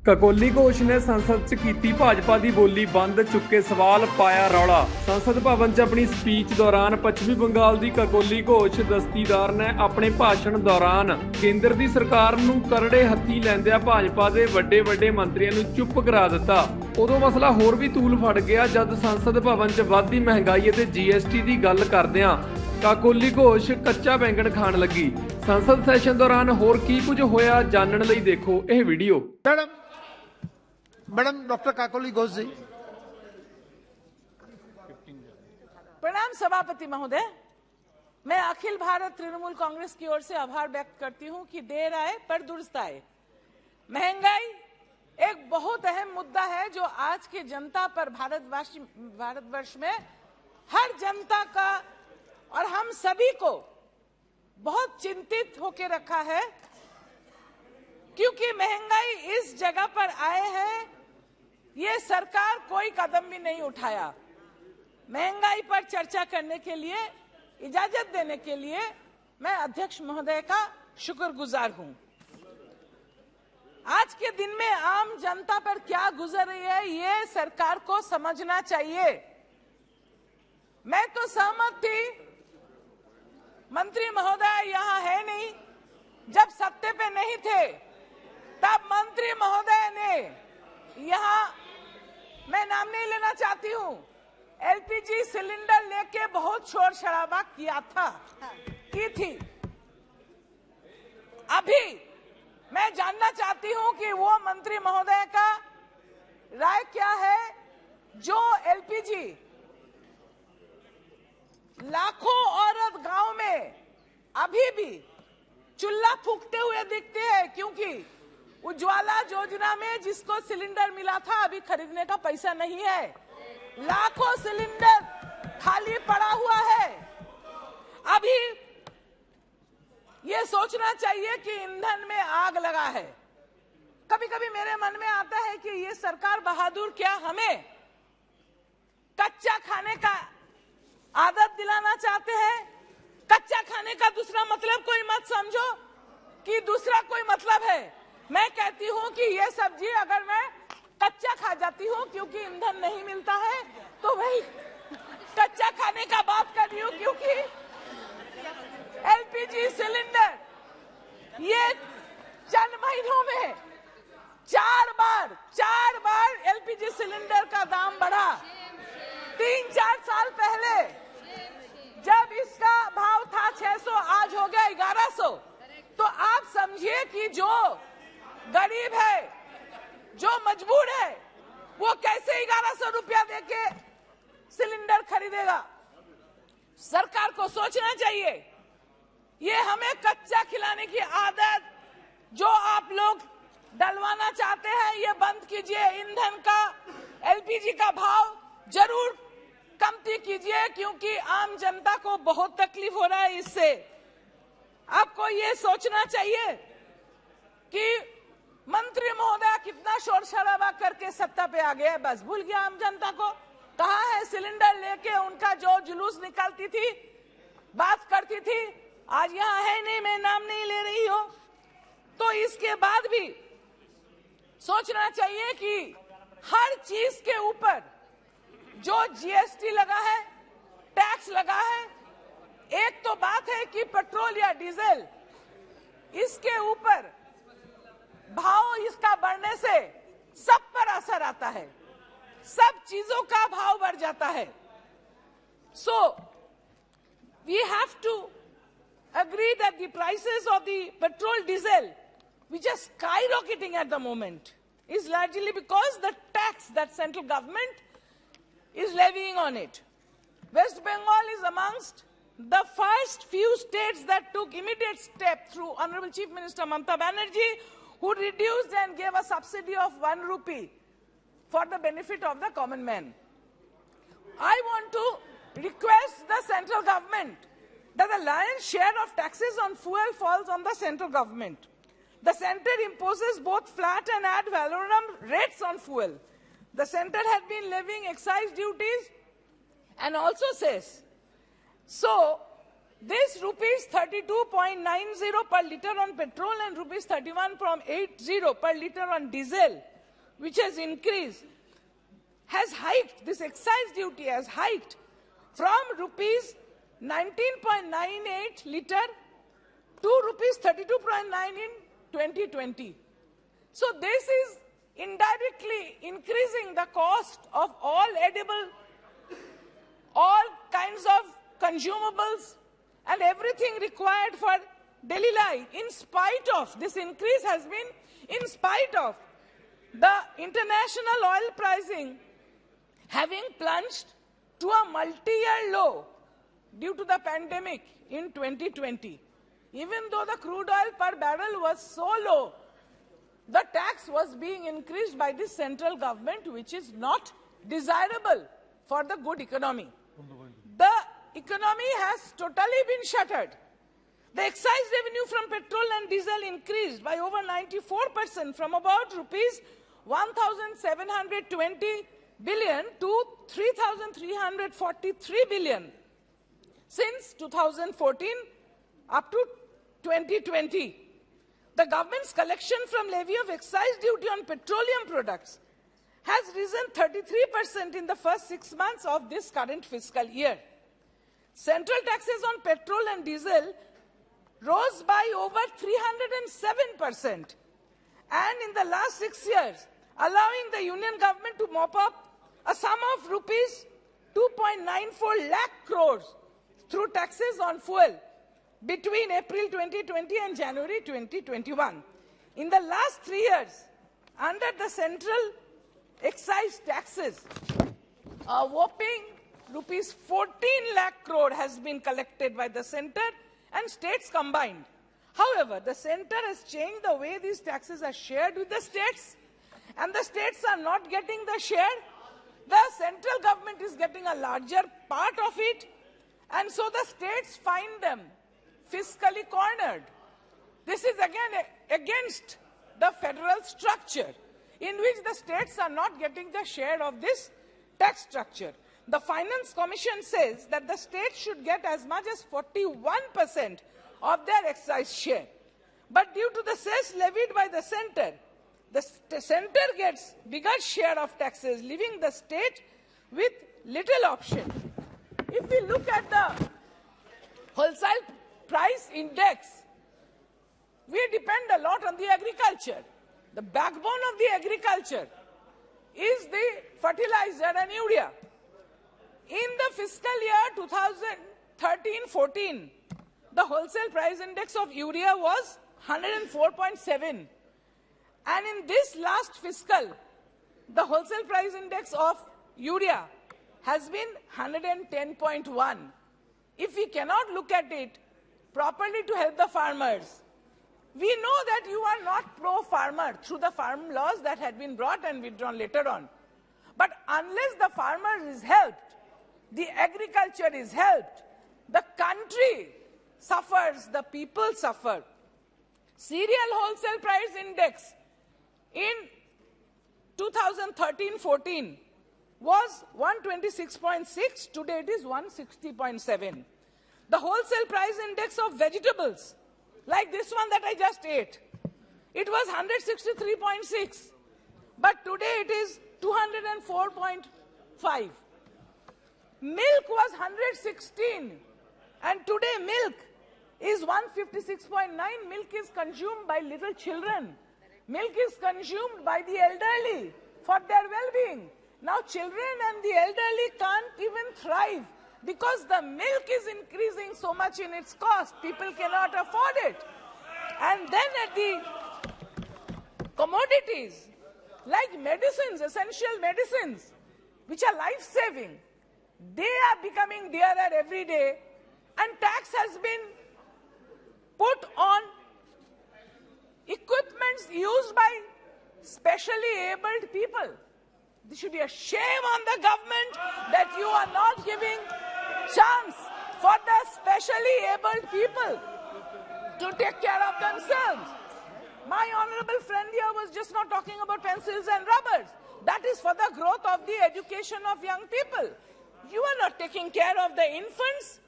ककोली घोष ने संसद च कीती भाजपा दी बोली बंद, चुके सवाल, पाया रौला। संसद भवन च अपनी स्पीच दौरान पश्चिमी बंगाल दी ककोली घोष दस्तीदार ने अपने भाषण दौरान केंद्र दी सरकार नूं करड़े हत्थी लैंदिया भाजपा दे वड्डे वड्डे मंत्रियों नूं चुप करा दिता। उदों मसला होर भी तूल फड़ गया जद संसद भवन च वधदी महंगाई ते GST दी गल करदिआं काकोली घोष कच्चा बैंगन खाण लगी। संसद सैशन दौरान होर की कुछ होया जानण लई देखो यह वीडियो। Madam doctor Kakoli Ghosh ji. प्रणाम सभापति महोदय। मैं अखिल भारत तृणमूल कांग्रेस की ओर से आभार व्यक्त करती हूं कि देर आए पर दुरुस्त आए। महंगाई एक बहुत अहम मुद्दा है जो आज की जनता पर भारतवर्ष में हर जनता का और हम सभी को बहुत चिंतित होकर रखा है, क्योंकि महंगाई इस जगह पर आए हैं, ये सरकार कोई कदम भी नहीं उठाया। महंगाई पर चर्चा करने के लिए इजाजत देने के लिए मैं अध्यक्ष महोदय का शुक्रगुजार हूं। आज के दिन में आम जनता पर क्या गुजर रही है ये सरकार को समझना चाहिए। मैं तो सहमत थी, मंत्री महोदय यहाँ है नहीं, जब सत्ते पे नहीं थे तब मंत्री महोदय ने यहाँ, मैं नाम नहीं लेना चाहती हूँ, LPG सिलेंडर लेके बहुत शोर शराबा की थी। अभी मैं जानना चाहती हूँ कि वो मंत्री महोदय का राय क्या है जो LPG लाखों औरत गांव में अभी भी चूल्हा फूकते हुए दिखते हैं, क्योंकि उज्ज्वला योजना में जिसको सिलेंडर मिला था अभी खरीदने का पैसा नहीं है। लाखों सिलेंडर खाली पड़ा हुआ है। अभी ये सोचना चाहिए कि ईंधन में आग लगा है। कभी कभी मेरे मन में आता है कि ये सरकार बहादुर क्या हमें कच्चा खाने का आदत दिलाना चाहते हैं। कच्चा खाने का दूसरा मतलब कोई मत समझो कि दूसरा कोई मतलब है। मैं कहती हूँ कि ये सब्जी अगर मैं कच्चा खा जाती हूँ क्योंकि ईंधन नहीं मिलता है, तो वही कच्चा खाने का बात कर रही हूँ, क्योंकि LPG सिलेंडर ये चंद महीनों में चार बार LPG सिलेंडर का दाम बढ़ा। 3-4 साल पहले जब इसका भाव था 600, आज हो गया 1100। तो आप समझिए कि जो गरीब है, जो मजबूर है, वो कैसे 1100 रुपया देके सिलेंडर खरीदेगा। सरकार को सोचना चाहिए। ये हमें कच्चा खिलाने की आदत जो आप लोग डलवाना चाहते हैं ये बंद कीजिए। ईंधन का, LPG का भाव जरूर कमती कीजिए, क्योंकि आम जनता को बहुत तकलीफ हो रहा है इससे। आपको ये सोचना चाहिए कि मंत्री महोदय कितना शोर शराबा करके सत्ता पे आ गया, बस भूल गया आम जनता को। कहाँ है सिलेंडर लेके उनका जो जुलूस निकालती थी, बात करती थी, आज यहाँ है नहीं, मैं नाम नहीं ले रही हूँ। तो इसके बाद भी सोचना चाहिए कि हर चीज के ऊपर जो GST लगा है, टैक्स लगा है, एक तो बात है कि पेट्रोल या डीजल, इसके ऊपर भाव इसका बढ़ने से सब पर असर आता है, सब चीजों का भाव बढ़ जाता है। So we have to agree that the prices of the petrol, diesel, which are skyrocketing at the moment, is largely because the tax that central government is levying on it. West Bengal is amongst the first few states that took immediate step through Honorable Chief Minister Mamata Banerjee, who reduced and gave a subsidy of 1 rupee for the benefit of the common man. I want to request the central government that the lion's share of taxes on fuel falls on the central government. The center imposes both flat and ad valorem rates on fuel. The center had been levying excise duties and also says, so This rupees 32.90 per liter on petrol and rupees 31.80 per liter on diesel, which has increased, has hiked, this excise duty has hiked from rupees 19.98 liter to rupees 32.9 in 2020. So this is indirectly increasing the cost of all edible, all kinds of consumables and everything required for daily life. In spite of, this increase has been in spite of the international oil pricing having plunged to a multi-year low due to the pandemic in 2020. Even though the crude oil per barrel was so low, the tax was being increased by the central government, which is not desirable for the good economy. The economy has totally been shuttered. The excise revenue from petrol and diesel increased by over 94% from about rupees 1,720 billion to 3,343 billion since 2014 up to 2020. The government's collection from levy of excise duty on petroleum products has risen 33% in the first 6 months of this current fiscal year. Central taxes on petrol and diesel rose by over 307%, and in the last 6 years, allowing the union government to mop up a sum of rupees 2.94 lakh crores through taxes on fuel between April 2020 and January 2021. In the last 3 years, under the central excise taxes, a whopping rupees 14 lakh crore has been collected by the centre and states combined. However, the centre has changed the way these taxes are shared with the states, and the states are not getting the share. The central government is getting a larger part of it, and so the states find them fiscally cornered. This is again against the federal structure, in which the states are not getting the share of this tax structure. The Finance Commission says that the states should get as much as 41% of their excise share. But due to the cess levied by the centre gets bigger share of taxes, leaving the state with little option. If we look at the wholesale price index, we depend a lot on the agriculture. The backbone of the agriculture is the fertilizer and urea. In the fiscal year 2013-14, the wholesale price index of urea was 104.7. And in this last fiscal, the wholesale price index of urea has been 110.1. If we cannot look at it properly to help the farmers, we know that you are not pro-farmer through the farm laws that had been brought and withdrawn later on. But unless the farmer is helped, the agriculture is helped, the country suffers, the people suffer. Cereal wholesale price index in 2013-14 was 126.6, today it is 160.7. The wholesale price index of vegetables, like this one that I just ate, it was 163.6, but today it is 204.5. Milk was 116, and today milk is 156.9. Milk is consumed by little children. Milk is consumed by the elderly for their well-being. Now children and the elderly can't even thrive because the milk is increasing so much in its cost. People cannot afford it. And then at the commodities, like medicines, essential medicines, which are life-saving, they are becoming dearer every day, and tax has been put on equipments used by specially abled people. This should be a shame on the government that you are not giving chance for the specially abled people to take care of themselves. My honorable friend here was just not talking about pencils and rubbers. That is for the growth of the education of young people. You are not taking care of the infants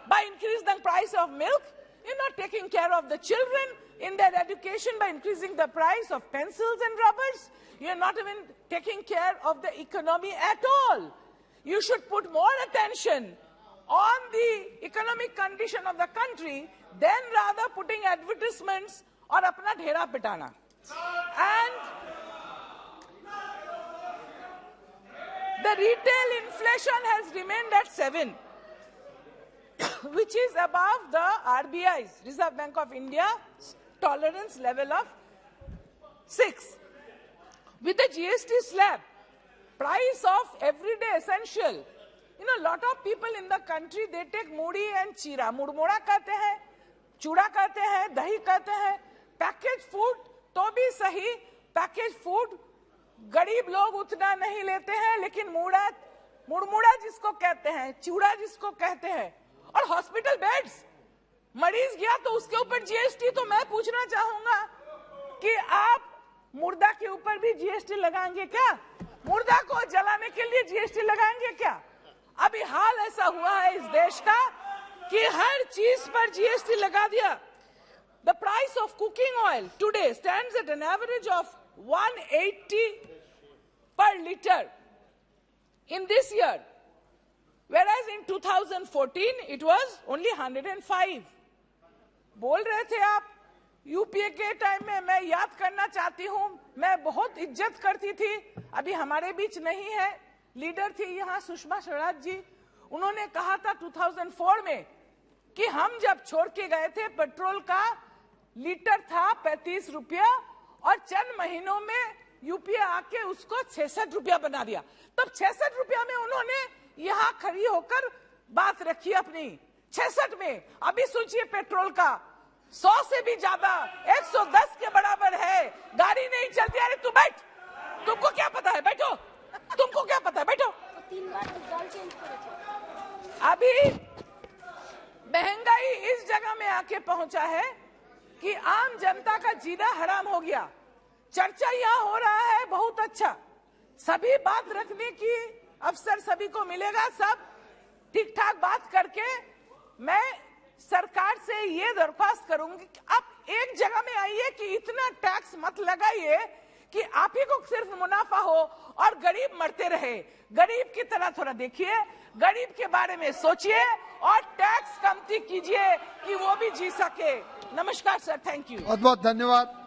by increasing the price of milk. You're not taking care of the children in their education by increasing the price of pencils and rubbers. You're not even taking care of the economy at all. You should put more attention on the economic condition of the country than rather putting advertisements or apna dhera pitana. And the retail inflation has remained at 7, which is above the RBI's, Reserve Bank of India, tolerance level of 6. With the GST slab, price of everyday essential, you know, lot of people in the country, they take mudi and chira. Murmura कहते हैं, चूड़ा कहते हैं, दही कहते हैं, packaged food तो भी सही, packaged food गरीब लोग उतना नहीं लेते हैं, लेकिन मुड़मुड़ा जिसको कहते हैं, चूड़ा जिसको कहते हैं, और हॉस्पिटल बेड्स, मरीज गया तो उसके ऊपर जीएसटी। तो मैं पूछना चाहूंगा कि आप मुर्दा के ऊपर भी जीएसटी लगाएंगे क्या? मुर्दा को जलाने के लिए जीएसटी लगाएंगे क्या? अभी हाल ऐसा हुआ है इस देश का कि हर चीज पर जीएसटी लगा दिया। The price of cooking oil today stands at an average of 180 per liter in this year, whereas in 2014 it was only 105. बोल रहे थे आप यूपीए के टाइम में, मैं याद करना चाहती हूं, मैं बहुत इज्जत करती थी, अभी हमारे बीच नहीं है, लीडर थी यहाँ सुषमा स्वराज जी, उन्होंने कहा था 2004 में कि हम जब छोड़ के गए थे पेट्रोल का लीटर था 35 रुपया और चंद महीनों में यूपीए आके उसको 66 रुपया बना दिया। तब 66 रुपया में उन्होंने यहाँ खड़ी होकर बात रखी अपनी, 66 में। अभी सोचिए पेट्रोल का 100 से भी ज्यादा, 110 के बराबर है, गाड़ी नहीं चलती। अरे तू बैठ, तुमको क्या पता है, बैठो, तुमको क्या पता है, बैठो। 3 बार दाल चेंज करे। अभी महंगाई इस जगह में आके पहुंचा है कि आम जनता का जीना हराम हो गया। चर्चा यहाँ हो रहा है, बहुत अच्छा, सभी बात रखने की अवसर सभी को मिलेगा, सब ठीक ठाक बात करके मैं सरकार से ये दरख्वास्त करूंगी कि आप एक जगह में आइए कि इतना टैक्स मत लगाइए कि आप ही को सिर्फ मुनाफा हो और गरीब मरते रहे। गरीब की तरह थोड़ा देखिए, गरीब के बारे में सोचिए और टैक्स कमती कीजिए कि वो भी जी सके। नमस्कार सर, थैंक यू। बहुत बहुत धन्यवाद।